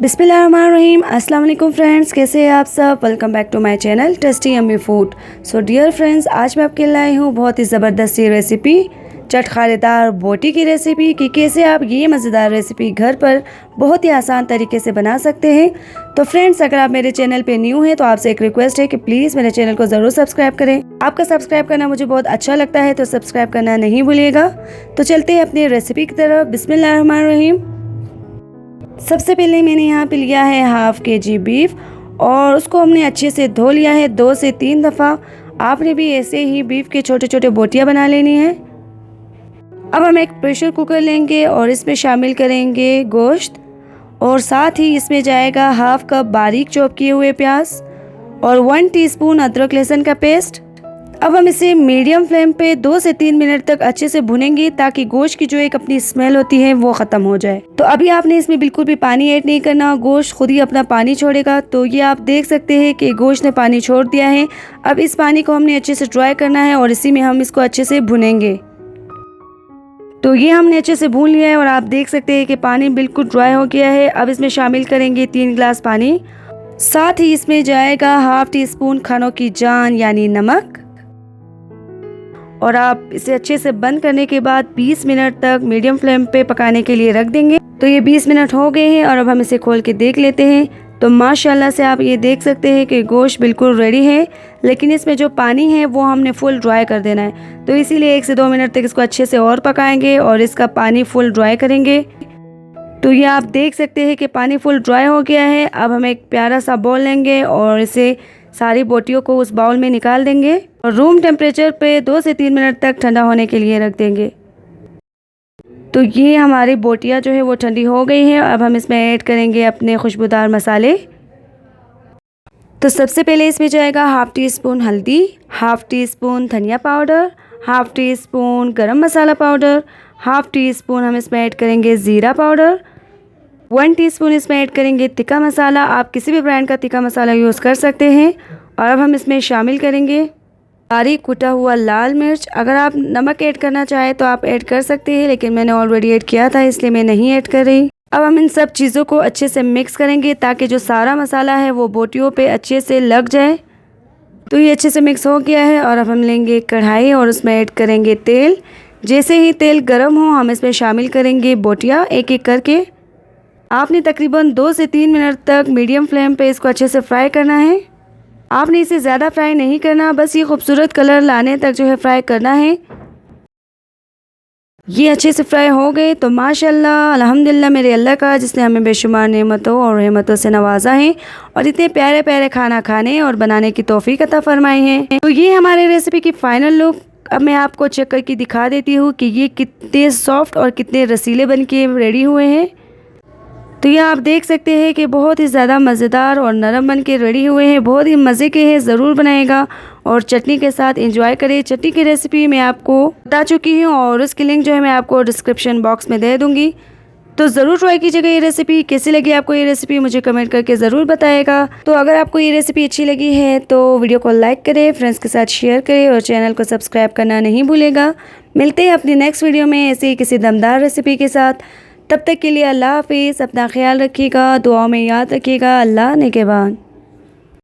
बिस्मिल्लाहिर्रहमानिर्रहीम। अस्सलाम वालेकुम फ्रेंड्स, कैसे हैं आप सब। Welcome back to my channel tasty yummy food. So dear friends, आज मैं आपके लिए लाई हूँ बहुत ही ज़बरदस्त सी रेसिपी, चटखारेदार बोटी की रेसिपी कि कैसे आप ये मज़ेदार रेसिपी घर पर बहुत ही आसान तरीके से बना सकते हैं। तो फ्रेंड्स, अगर आप मेरे चैनल पे न्यू हैं तो आपसे एक रिक्वेस्ट है कि प्लीज़ मेरे चैनल को ज़रूर सब्सक्राइब करें। आपका सब्सक्राइब करना मुझे बहुत अच्छा लगता है, तो सब्सक्राइब करना नहीं भूलिएगा। तो चलते हैं अपनी रेसिपी की तरफ। बिस्मिल्लाहिर्रहमानिर्रहीम। सबसे पहले मैंने यहाँ पे लिया है हाफ़ केजी बीफ और उसको हमने अच्छे से धो लिया है 2 से 3 दफ़ा। आपने भी ऐसे ही बीफ के छोटे छोटे बोटियाँ बना लेनी है। अब हम एक प्रेशर कुकर लेंगे और इसमें शामिल करेंगे गोश्त और साथ ही इसमें जाएगा हाफ़ कप बारीक चॉप किए हुए प्याज और 1 टीस्पून अदरक लहसुन का पेस्ट। अब हम इसे मीडियम फ्लेम पे 2 से 3 मिनट तक अच्छे से भुनेंगे ताकि गोश्त की जो एक अपनी स्मेल होती है वो ख़त्म हो जाए। तो अभी आपने इसमें बिल्कुल भी पानी ऐड नहीं करना, गोश्त खुद ही अपना पानी छोड़ेगा। तो ये आप देख सकते हैं कि गोश्त ने पानी छोड़ दिया है। अब इस पानी को हमने अच्छे से ड्राई करना है और इसी में हम इसको अच्छे से भुनेंगे। तो ये हमने अच्छे से भून लिया है और आप देख सकते हैं कि पानी बिल्कुल ड्राई हो गया है। अब इसमें शामिल करेंगे 3 गिलास पानी, साथ ही इसमें जाएगा हाफ़ टी-स्पून खानों की जान यानी नमक और आप इसे अच्छे से बंद करने के बाद 20 मिनट तक मीडियम फ्लेम पे पकाने के लिए रख देंगे। तो ये 20 मिनट हो गए हैं और अब हम इसे खोल के देख लेते हैं। तो माशाल्लाह से आप ये देख सकते हैं कि गोश्त बिल्कुल रेडी है, लेकिन इसमें जो पानी है वो हमने फुल ड्राई कर देना है। तो इसीलिए 1 से 2 मिनट तक इसको अच्छे से और पकाएंगे और इसका पानी फुल ड्राई करेंगे। तो ये आप देख सकते हैं कि पानी फुल ड्राई हो गया है। अब हम एक प्यारा सा बाउल लेंगे और इसे सारी बोटियों को उस बाउल में निकाल देंगे और रूम टेम्परेचर पे 2 से 3 मिनट तक ठंडा होने के लिए रख देंगे। तो ये हमारी बोटियाँ जो है वो ठंडी हो गई हैं। अब हम इसमें ऐड करेंगे अपने खुशबूदार मसाले। तो सबसे पहले इसमें जाएगा हाफ़ टी स्पून हल्दी, हाफ़ टी स्पून धनिया पाउडर, हाफ़ टी स्पून गरम मसाला पाउडर, हाफ़ टी स्पून हम इसमें ऐड करेंगे ज़ीरा पाउडर, 1 टीस्पून इसमें ऐड करेंगे तिक्का मसाला। आप किसी भी ब्रांड का तिक्का मसाला यूज़ कर सकते हैं। और अब हम इसमें शामिल करेंगे बारीक कुटा हुआ लाल मिर्च। अगर आप नमक ऐड करना चाहें तो आप ऐड कर सकते हैं, लेकिन मैंने ऑलरेडी ऐड किया था इसलिए मैं नहीं ऐड कर रही। अब हम इन सब चीज़ों को अच्छे से मिक्स करेंगे ताकि जो सारा मसाला है वो बोटियों पे अच्छे से लग जाए। तो ये अच्छे से मिक्स हो गया है और अब हम लेंगे कढ़ाई और उसमें ऐड करेंगे तेल। जैसे ही तेल गर्म हो हम इसमें शामिल करेंगे बोटियाँ एक एक करके। आपने तकरीबन 2 से 3 मिनट तक मीडियम फ्लेम पे इसको अच्छे से फ्राई करना है। आपने इसे ज़्यादा फ्राई नहीं करना, बस ये खूबसूरत कलर लाने तक जो है फ्राई करना है। ये अच्छे से फ्राई हो गए तो माशाल्लाह अल्हम्दुलिल्लाह मेरे अल्लाह का, जिसने हमें बेशुमार नेमतों और रहमतों से नवाजा है और इतने प्यारे प्यारे खाना खाने और बनाने की तौफीक अता फरमाई है। तो ये हमारे रेसिपी की फ़ाइनल लुक। अब मैं आपको चेक करके दिखा देती हूँ कि ये कितने सॉफ्ट और कितने रसीले बन के रेडी हुए हैं। तो ये आप देख सकते हैं कि बहुत ही ज़्यादा मज़ेदार और नरम बन के रेडी हुए हैं। बहुत ही मज़े के हैं, ज़रूर बनाएगा और चटनी के साथ एंजॉय करें। चटनी की रेसिपी मैं आपको बता चुकी हूँ और उसकी लिंक जो है मैं आपको डिस्क्रिप्शन बॉक्स में दे दूँगी। तो ज़रूर ट्राई कीजिएगा ये रेसिपी। कैसी लगी आपको ये रेसिपी मुझे कमेंट करके ज़रूर बताएगा। तो अगर आपको ये रेसिपी अच्छी लगी है तो वीडियो को लाइक करें, फ्रेंड्स के साथ शेयर करें और चैनल को सब्सक्राइब करना नहीं भूलेगा। मिलते हैं अपनी नेक्स्ट वीडियो में ऐसे ही किसी दमदार रेसिपी के साथ। तब तक के लिए अल्लाह हाफिज़। अपना ख्याल रखिएगा, दुआओं में याद रखिएगा। अल्लाह निगहबान।